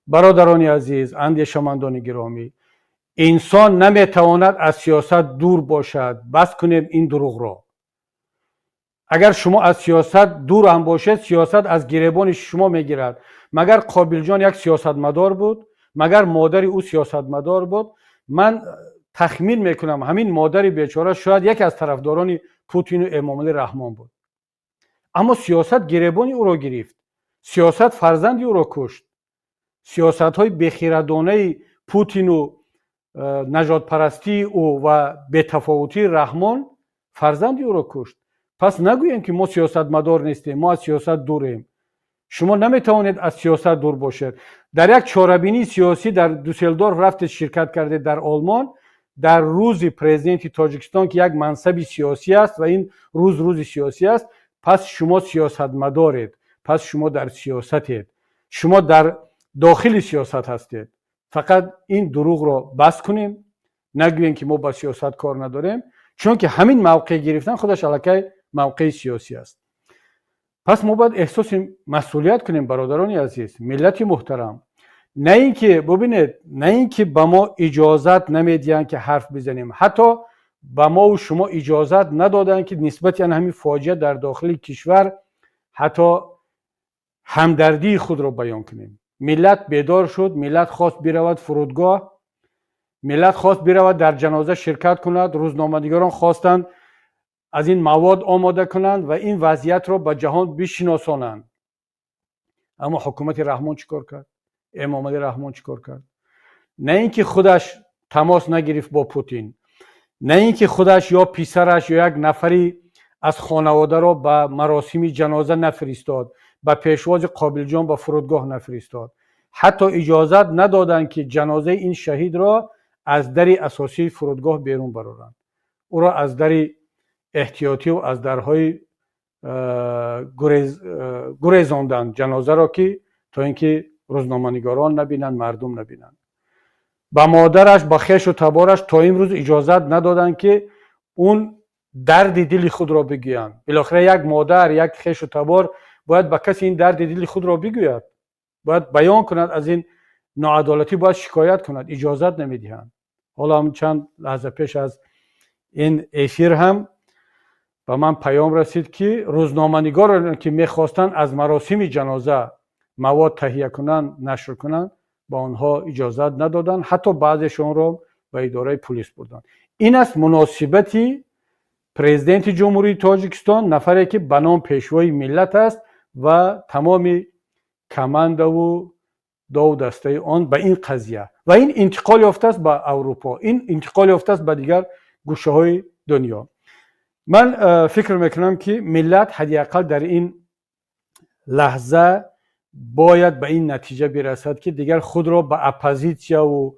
Speaker 1: برادران عزیز، اندیشمندان گرامی، انسان نمیتواند از سیاست دور باشد. بس کنیم این دروغ را. اگر شما از سیاست دور هم باشید، سیاست از گریبان شما میگیرد. مگر قابل جان یک سیاستمدار بود؟ مگر مادر او سیاستمدار بود؟ من تخمین میکنم همین مادر بیچاره شاید یک از طرفداران پوتین و امام علی رحمان بود. اما سیاست گریبان او را گرفت. سیاست فرزند او را کشت. سیاست های بخیردانه پوتین و نجات پرستی او و بی‌تفاوتی رحمان فرزند او را کشت. پس نگوییم که ما سیاستمدار نیستیم، ما از سیاست دوریم. شما نمیتوانید از سیاست دور باشید. در یک چهاربینی سیاسی در دوسلدورف رفتید شرکت کردید در آلمان، در روز پرزیدنت تاجیکستان که یک منصب سیاسی است و این روز سیاسی است، پس شما سیاستمدارید، پس شما در سیاستید، شما در داخل سیاست هستید. فقط این دروغ رو بس کنیم، نگوییم که ما با سیاست کار نداریم، چون که همین موقع گرفتن خودش علاقه موقع سیاسی است. پس ما باید احساس مسئولیت کنیم برادران عزیز، ملت محترم. نه اینکه ببینید، نه اینکه به ما اجازت نمیدین که حرف بزنیم، حتی به ما و شما اجازت ندادن که نسبت همین فاجعه در داخل کشور حتی همدردی خود را بیان کنیم. ملت بیدار شد، ملت خواست برود فرودگاه، ملت خواست برود در جنازه شرکت کند، روزنامه‌نگاران خواستند از این مواد آماده کنند و این وضعیت را به جهان بشناسانند. اما حکومت رحمان چیکار کرد؟ امام علی رحمان چیکار کرد؟ نه اینکه خودش تماس نگرفت با پوتین، نه اینکه خودش یا پسرش یا یک نفری از خانواده را به مراسم جنازه نفرستاد، به پیشواز قابلجان به فرودگاه نفرستاد، حتی اجازت ندادند که جنازه این شهید را از در اساسی فرودگاه بیرون برارند. او را از در احتیاطی و از درهای گریزاندند جنازه را، که تا اینکه روزنامه‌نگاران نبینند، مردم نبینند. با مادرش، با خیش و تبارش تا امروز اجازت ندادند که اون درد دل خود را بگویند. بالاخره یک مادر، یک خیش و تبار باید با کسی این درد دل خود را بگوید، باید بیان کند، از این ناعدالتی باید شکایت کند، اجازت نمیدهند. حالا هم چند لحظه پیش از این افیر هم به من پیام رسید که روزنامه‌نگاران که میخواستند از مراسم جنازه مواد تهیه کنند، نشر کنند، با آنها اجازت ندادند، حتی بعضشون رو به اداره پلیس بردند. این است مناسبتی پرزیدنت جمهوری تاجیکستان، نفری که به نام پیشوای ملت است و تمام کمانده و دو دسته آن به این قضیه، و این انتقال یافته است به اروپا، این انتقال یافته است به دیگر گوشه های دنیا. من فکر میکنم که ملت حداقل در این لحظه باید به این نتیجه برسد که دیگر خود را به اپوزیسیا و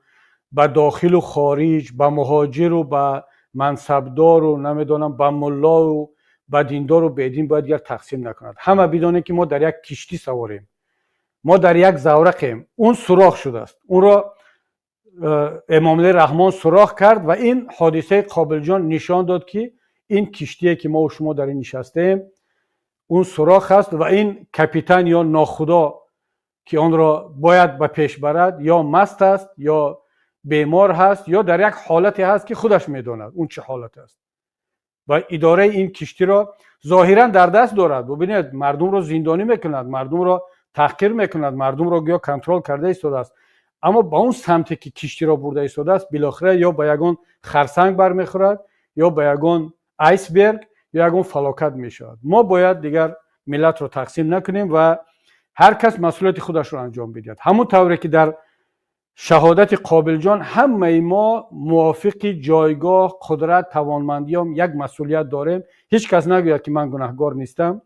Speaker 1: به داخل و خارج، به مهاجر و به منصبدار و نمیدونم به ملا و به دیندار و بدین باید دیگر تقسیم نکند. همه بدونه که ما در یک کشتی سواریم، ما در یک زورقیم. اون سوراخ شده است، اون را امام علی رحمان سوراخ کرد و این حادثه قابلجان نشان داد که این کشتیه که ما و شما در این نشستیم اون سوراخ است و این کاپیتان یا ناخدا که آن را باید به پیش برد یا مست است یا بیمار هست یا در یک حالتی هست که خودش میداند اون چه حالت است و اداره این کشتی را ظاهرا در دست دارد. ببینید مردم را زندانی میکند، مردم را تحقیر میکند، مردم را گویا کنترل کرده ایستاده است، اما با اون سمتی که کشتی را برده ایستاده است بالاخره یا به یگان خرسنگ برمیخورد یا به یگان آیسبرگ یا یگان فلاکت میشود. ما باید دیگر ملت را تقسیم نکنیم و هر کس مسئولیت خودش را انجام بدهد. همون طوری که در شهادت قابلجان همه ما موافق جایگاه، قدرت، توانمندی هم یک مسئولیت داریم. هیچ کس نگوید که من گناهکار نیستم،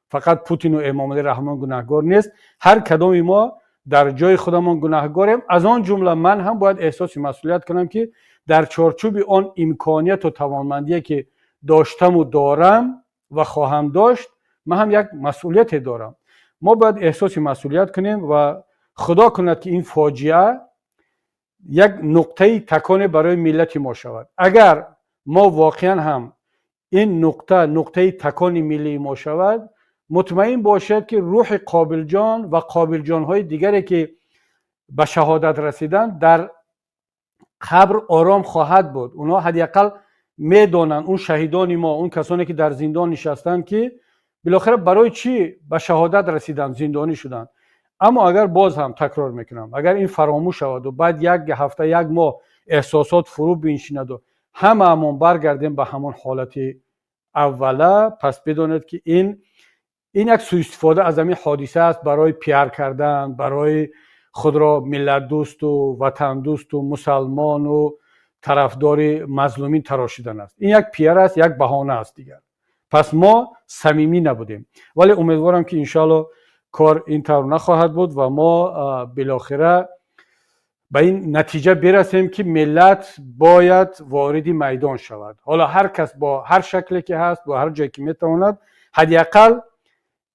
Speaker 1: فقط پوتین و امام علی رحمان گناهکار نیست. هر کدام ما در جای خودمان گناهکاریم. از آن جمله من هم باید احساس مسئولیت کنم که در چارچوب آن امکانیت و توانمندی که داشتم و دارم و خواهم داشت، من هم یک مسئولیت دارم. ما باید احساس مسئولیت کنیم و خدا کند که این فاجعه یک نقطه تکان برای ملت ما شود. اگر ما واقعا هم این نقطه تکان ملی ما شود، مطمئن باشد که روح قابلجان و قابلجان های دیگری که به شهادت رسیدن در قبر آرام خواهد بود. اونا حداقل میدونن، اون شهیدان ما، اون کسانی که در زندان نشستن که بالاخره برای چی به شهادت رسیدن، زندانی شدن. اما اگر باز هم تکرار میکنم، اگر این فراموش شود و بعد یک هفته یک ماه احساسات فرو بنشیند و همون برگردیم به همون حالت اوله، پس بدونید که این یک سوء استفاده از همین حادثه است برای پیار کردن، برای خود را ملت دوست و وطن دوست و مسلمان و طرفدار مظلومین تراشیدن است. این یک پیار است، یک بهانه است دیگر. پس ما صمیمی نبودیم، ولی امیدوارم که انشالله کار اینطور نخواهد بود و ما بالاخره به این نتیجه برسیم که ملت باید وارد میدان شود. حالا هر کس با هر شکلی که هست، با هر جایی که میتواند، حداقل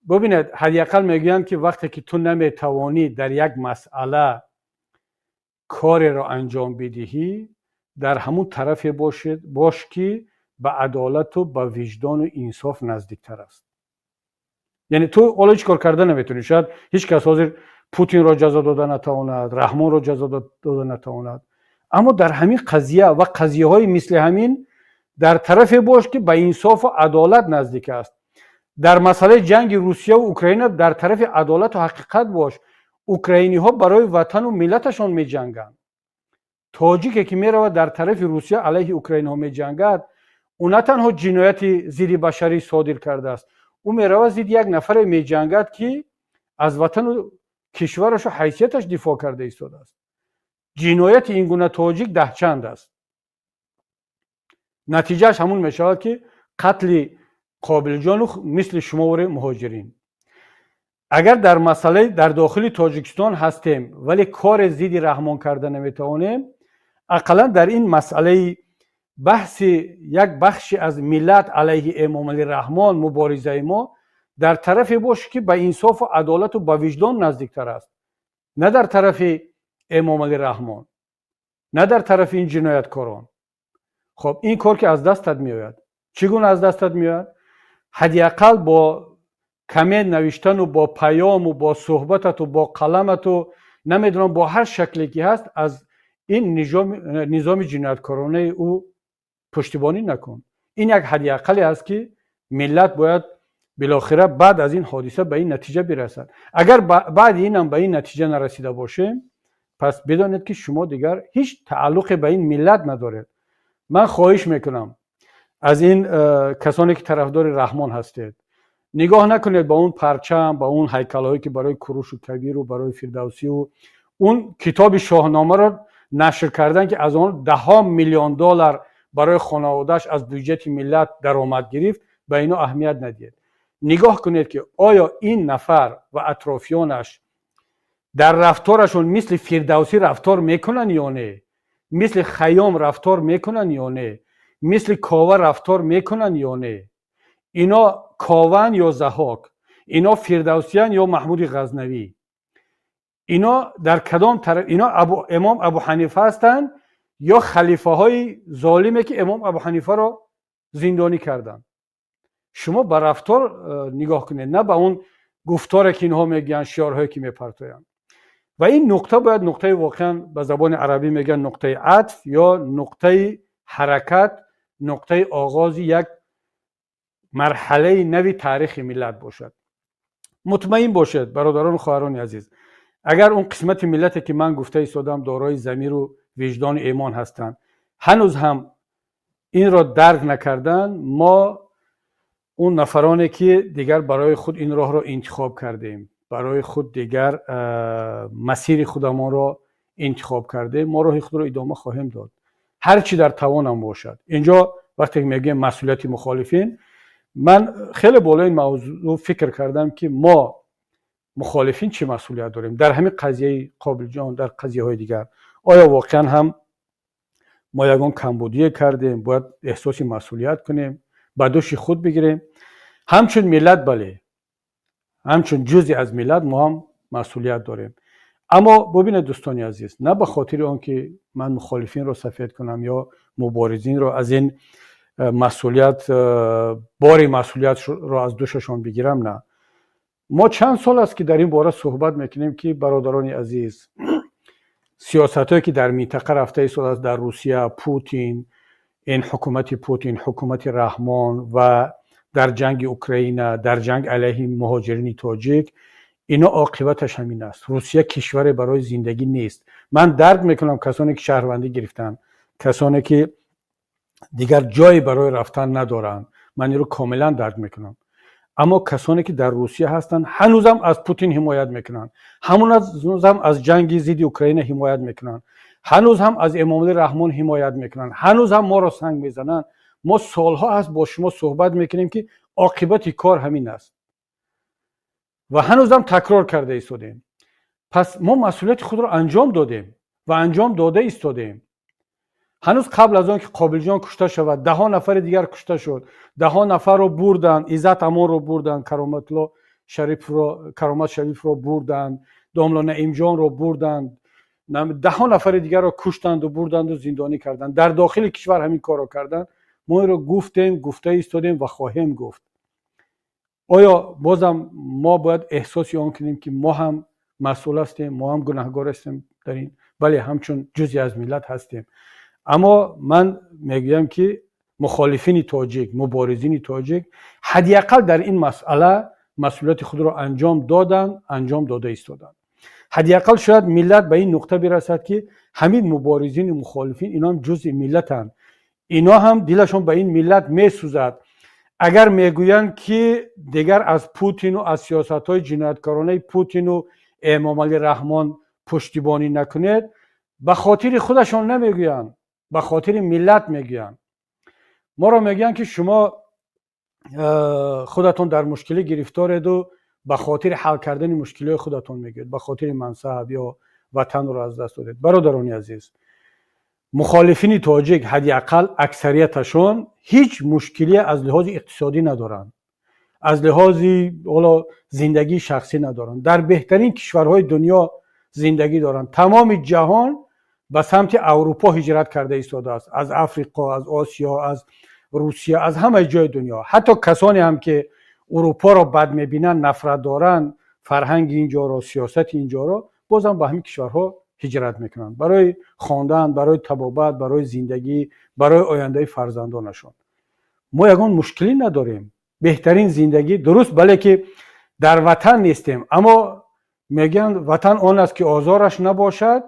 Speaker 1: ببینید، حداقل میگویند که وقتی که تو نمیتوانی در یک مسئله کار را انجام بدهی، در همون طرف باش که به عدالت و به وجدان و انصاف نزدیکتر است. یعنی تو حالا هیچ کار کرده نمیتونی، شاید هیچ کس حاضر پوتین را جزا داده نتواند، رحمان را جزا داده نتواند، اما در همین قضیه و قضیه های مثل همین در طرف باش که به انصاف و عدالت نزدیک است. در مسئله جنگ روسیه و اوکراین در طرف عدالت و حقیقت باش. اوکراینی ها برای وطن و ملتشان می جنگند. تاجیکی که می رود در طرف روسیه علیه اوکراین ها می جنگد، او نه تنها جنایت ضد بشری صادر کرده است، او می رود ضد یک نفر می جنگد که از وطن و کشورش و حیثیتش دفاع کرده ایستاده است. جنایت این گونه تاجیک ده چند است. نتیجهش همون می شود که قتل قابل جان مثل شمار مهاجرین. اگر در مسئله در داخل تاجیکستان هستیم ولی کار ضد رحمان کرده نمیتوانیم، اقلا در این مسئله بحث یک بخشی از ملت علیه امام علی رحمان مبارزه ما در طرف باشه که به انصاف و عدالت و به وجدان نزدیکتر است، نه در طرف امام علی رحمان، نه در طرف این جنایتکاران. خب این کار که از دستت میآید، چگونه از دستت میآید؟ حداقل با کامنت نوشتن و با پیام و با صحبتت و با قلمت و نمیدونم با هر شکلی که هست از این نظام جنایتکارانه او پشتیبانی نکن. این یک حداقلی است که ملت باید بالاخره بعد از این حادثه به این نتیجه برسد. اگر بعد اینم به این نتیجه نرسیده باشیم، پس بدانید که شما دیگر هیچ تعلق به این ملت ندارید. من خواهش میکنم از این کسانی که طرفدار رحمان هستید، نگاه نکنید با اون پرچم، با اون هیکل‌هایی که برای کوروش و کبیر و برای فردوسی و اون کتاب شاهنامه را نشر کردن که از اون $10 میلیون برای خانواده‌اش از بودجه ملت درآمد گرفت، به اینا اهمیت ندید. نگاه کنید که آیا این نفر و اطرافیانش در رفتارشون مثل فردوسی رفتار میکنن یا نه؟ مثل خیام رفتار میکنن یا نه؟ مثل کاوه رفتار میکنن یا نه؟ اینا کاون یا ضحاک؟ اینا فردوسیان یا محمود غزنوی؟ اینا در کدام طرف؟ اینا امام ابو حنیفه هستند یا خلیفه های ظالمی که امام ابو حنیفه را زندانی کردند؟ شما به رفتار نگاه کنید، نه به اون گفتاری که اینها میگن، شعارهایی که میپرتویند. و این نقطه باید نقطه واقعا به زبان عربی میگن نقطه عطف یا نقطه حرکت، نقطه آغاز یک مرحله نوی تاریخ ملت باشد. مطمئن باشید برادران و خواهران عزیز، اگر اون قسمت ملتی که من گفته ایستادم دارای ضمیر و وجدان ایمان هستند هنوز هم این را درک نکردن، ما اون نفرانی که دیگر برای خود این راه را انتخاب کردیم، برای خود دیگر مسیر خودمان را انتخاب کرده، ما راه خود را ادامه خواهیم داد هر چی در توانم باشد. اینجا وقتی میگیم مسئولیت مخالفین، من خیلی بالای این موضوع فکر کردم که ما مخالفین چه مسئولیت داریم در همین قضیه قابل جان، در قضیه های دیگر. آیا واقعا هم ما یگان کمبودی کردیم؟ باید احساس مسئولیت کنیم، به دوش خود بگیریم. همچون ملت، بله، همچون جزئی از ملت ما هم مسئولیت داریم. اما ببینید دوستان عزیز، نه به خاطر آن که من مخالفین را سفید کنم یا مبارزین را از این مسئولیت، بار مسئولیت را از دوششان بگیرم، نه. ما چند سال است که در این باره صحبت میکنیم که برادران عزیز، سیاستایی که در منطقه رفته ایستاده است، در روسیه پوتین، این حکومت پوتین، حکومت رحمان و در جنگ اوکراین، در جنگ علیه مهاجرین تاجیک، اینا عاقبتش همین است. روسیه کشور برای زندگی نیست. من درک میکنم کسانی که شهروندی گرفتن، کسانی که دیگر جایی برای رفتن ندارن، من این رو کاملا درک میکنم. اما کسانی که در روسیه هستن هنوزم از پوتین حمایت میکنن، هنوزم از جنگ ضد اوکراین حمایت میکنن، هنوز هم از امام علی رحمان حمایت میکنن، هنوز هم ما را سنگ میزنن. ما سالها هست با شما صحبت میکنیم که عاقبت کار همین است. و هنوزم تکرار کرده ایستادیم. پس ما مسئولیت خود را انجام دادیم و انجام داده ایستادیم. هنوز قبل از آن که قابل جان کشته شود 10 نفر دیگر کشته شد. 10 نفر رو بردن، عزت امان رو بردن، کرامت شریف رو بردن، داملا نعیم جان رو بردن، 10 نفر دیگر رو کشتند و بردند و زندانی کردند. در داخل کشور همین کار رو کردند. ما این رو گفتیم، گفته ایستادیم و خواهیم گفت. آیا بازم ما باید احساسی آن کنیم که ما هم مسئول هستیم، ما هم گناهکار هستیم در این؟ بله، همچون جزئی از ملت هستیم. اما من میگویم که مخالفین تاجیک، مبارزین تاجیک حداقل در این مسئله مسئولیت خود را انجام دادن، انجام داده ایستادن. حداقل شاید ملت به این نقطه برسد که همین مبارزین و مخالفین اینا هم جزء ملتن، اینا هم دلشون به این ملت میسوزد. اگر میگویند که دیگر از پوتین و از سیاست‌های جنایتکارانه پوتین و امام علی رحمان پشتیبانی نکنید، به خاطر خودشان نمیگویند، به خاطر ملت میگویند. ما را میگن که شما خودتون در مشکلی گرفتارید و به خاطر حل کردن مشکلات خودتون میگید، به خاطر منصب یا وطن رو از دست دادید. برادران عزیز، مخالفین تاجیک حداقل اکثریتشون هیچ مشکلی از لحاظ اقتصادی ندارن، از لحاظ زندگی شخصی ندارن، در بهترین کشورهای دنیا زندگی دارن. تمام جهان به سمت اروپا هجرت کرده ایستاده است، از افریقا، از آسیا، از روسیه، از همه جای دنیا. حتی کسانی هم که اروپا را بد میبینن، نفرت دارن، فرهنگ اینجا را، سیاست اینجا را، بازم به همین کشورها هجرت میکنن برای خواندن، برای طبابت، برای زندگی، برای آینده فرزندانشون. ما یگان مشکلی نداریم، بهترین زندگی درست، بله که در وطن نیستیم، اما میگن وطن آن است که آزارش نباشد،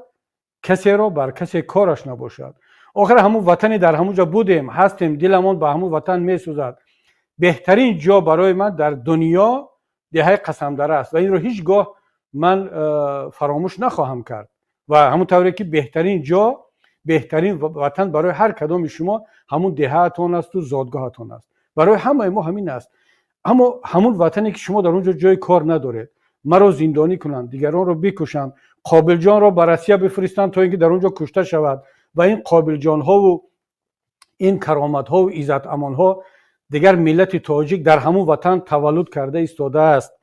Speaker 1: کسی را بر کسی کارش نباشد. آخر همون وطنی در همون جا بودیم، هستیم، دلمون به همون وطن میسوزد. بهترین جا برای من در دنیا دهه قسمدره است و این رو هیچگاه من فراموش نخواهم کرد. و همون طوری که بهترین جا، بهترین وطن برای هر کدام شما همون دهه‌تون است و زادگاهتون است. برای همه ما همین است. اما همون وطنی که شما در اونجا جای کار ندارید، مرا زندانی کنند، دیگران رو بکشند، قابل جان را به روسیه بفرستند تا اینکه در اونجا کشته شود و این قابل جان ها و این کرامت ها و عزت امان ها دیگر ملت تاجیک در همون وطن تولد کرده ایستاده است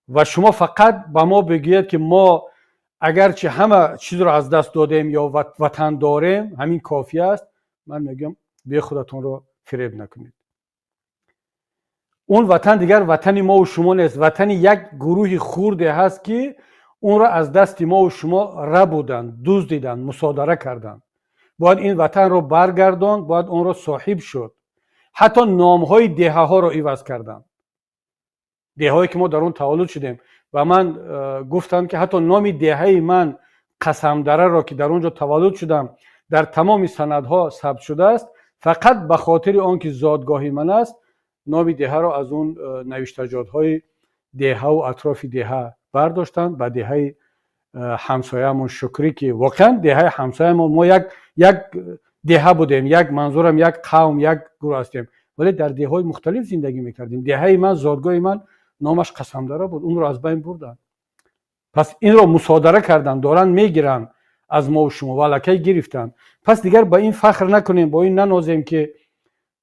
Speaker 1: و شما فقط به ما بگید که ما اگرچه همه چیز رو از دست دادیم یا وطن داریم همین کافی است. من میگم به خودتون رو فریب نکنید. اون وطن دیگر وطن ما و شما نیست، وطن یک گروه خورده هست که اون را از دست ما و شما ربودن، دزدیدن، مصادره کردن. باید این وطن رو برگردان، باید اون رو صاحب شد. حتی نامهای دهه ها رو عوض کردن، دهه هایی که ما در اون تولد شدیم. و من گفتم که حتی نام دهه من قسمدره را که در اونجا تولد شدم در تمام سندها ثبت شده است، فقط به خاطر آنکه زادگاهی من است نام دهه را از اون نوشتجات‌های دهه و اطراف دهه برداشتن. به دهه همسایه‌مون شکری که واقعا دهه همسایه‌مون ما یک دهه بودیم، یک منظورم یک قوم، یک گروه هستیم، ولی در دهه‌های مختلف زندگی میکردیم. دهه من، زادگاه من نامش قسمدره بود، اون رو از بین بردن. پس این رو مصادره کردن، دارن میگیرن از ما و شما، ولکه گرفتن. پس دیگر با این فخر نکنیم، با این ننازیم که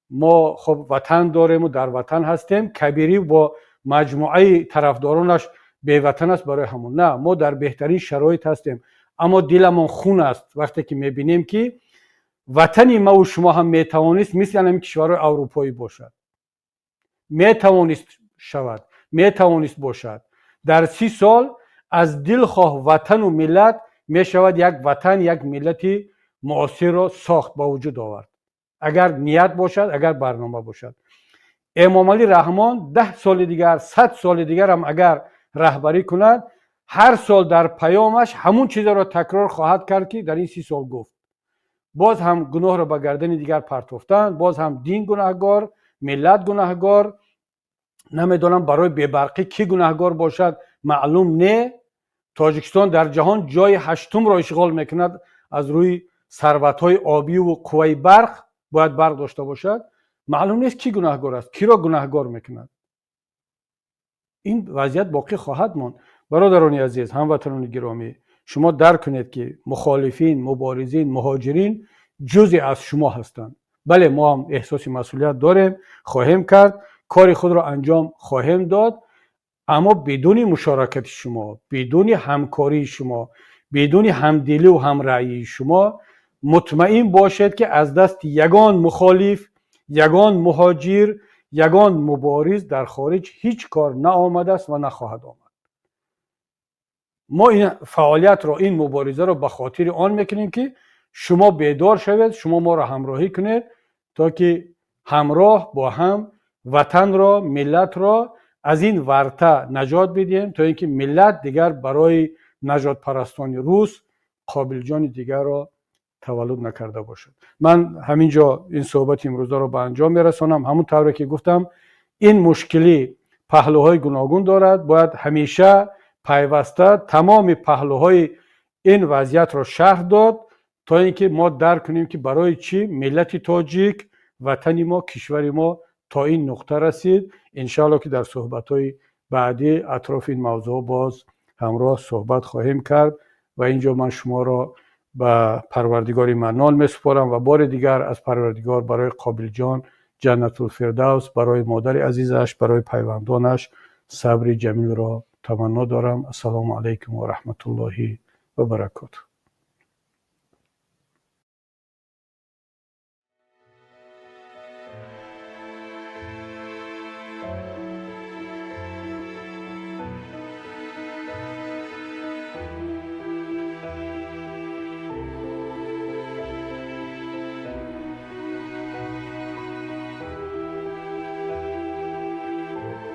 Speaker 1: ما خب وطن داریم و در وطن هستیم، کبیری با مجموعه طرفدارانش به وطن است برای همون. نه، ما در بهترین شرایط هستیم، اما دلمون خون است وقتی که میبینیم که وطنی ما و شما هم میتوانست مثل همین کشورهای اروپایی باشد، میتوانست شود، میتوانست باشد. در 30 سال از دلخواه وطن و ملت میشود یک وطن، یک ملتی معاصر را ساخت، با وجود آورد، اگر نیت باشد، اگر برنامه باشد. امام علی رحمان 10 سال دیگر، 100 سال دیگر هم اگر رهبری کند، هر سال در پیامش همون چیز را تکرار خواهد کرد که در این 30 سال گفت. باز هم گناه را به گردن دیگر پرتافتن، باز هم دین گناهگار، ملت گناهگار، نمیدونم برای بی‌برقی کی گناهگار باشد معلوم نه. تاجیکستان در جهان جای 8م را اشغال میکند از روی ثروت‌های آبی و قوه برق، باید برق داشته باشد. معلوم نیست کی گناهگار است، کی را گناهگار میکند. این وضعیت باقی خواهد ماند. برادران عزیز، هموطنان گرامی، شما درک کنید که مخالفین، مبارزین، مهاجرین جزئی از شما هستند. بله، ما هم احساس مسئولیت داریم، خواهیم کرد، کار خود را انجام خواهیم داد، اما بدون مشارکت شما، بدون همکاری شما، بدون همدلی و همرأیی شما، مطمئن باشید که از دست یگان مخالف، یگان مهاجر، یگان مبارز در خارج هیچ کار نآمده است و نخواهد آمد. ما این فعالیت را، این مبارزه را به خاطر آن میکنیم که شما بیدار شوید، شما ما را همراهی کنید تا که همراه با هم وطن را، ملت را از این ورطه نجات بدیم، تا اینکه ملت دیگر برای نجات پرستان روس قابل جان دیگر را تولد نکرده باشد. من همینجا این صحبت امروز را به انجام میرسانم. همون طوری که گفتم، این مشکلی پهلوهای گوناگون دارد. باید همیشه پیوسته تمام پهلوهای این وضعیت را شرح داد تا اینکه ما درک کنیم که برای چی ملت تاجیک، وطن ما، کشور ما تا این نقطه رسید. انشاءالله که در صحبت‌های بعدی اطراف این موضوع باز همراه صحبت خواهیم کرد و اینجا من شما را به پروردگار منان میسپارم و بار دیگر از پروردگار برای قابل جان جنت الفردوس، برای مادر عزیزش، برای پیوندانش صبر جمیل را تمنا دارم. السلام علیکم و رحمت الله و برکاته.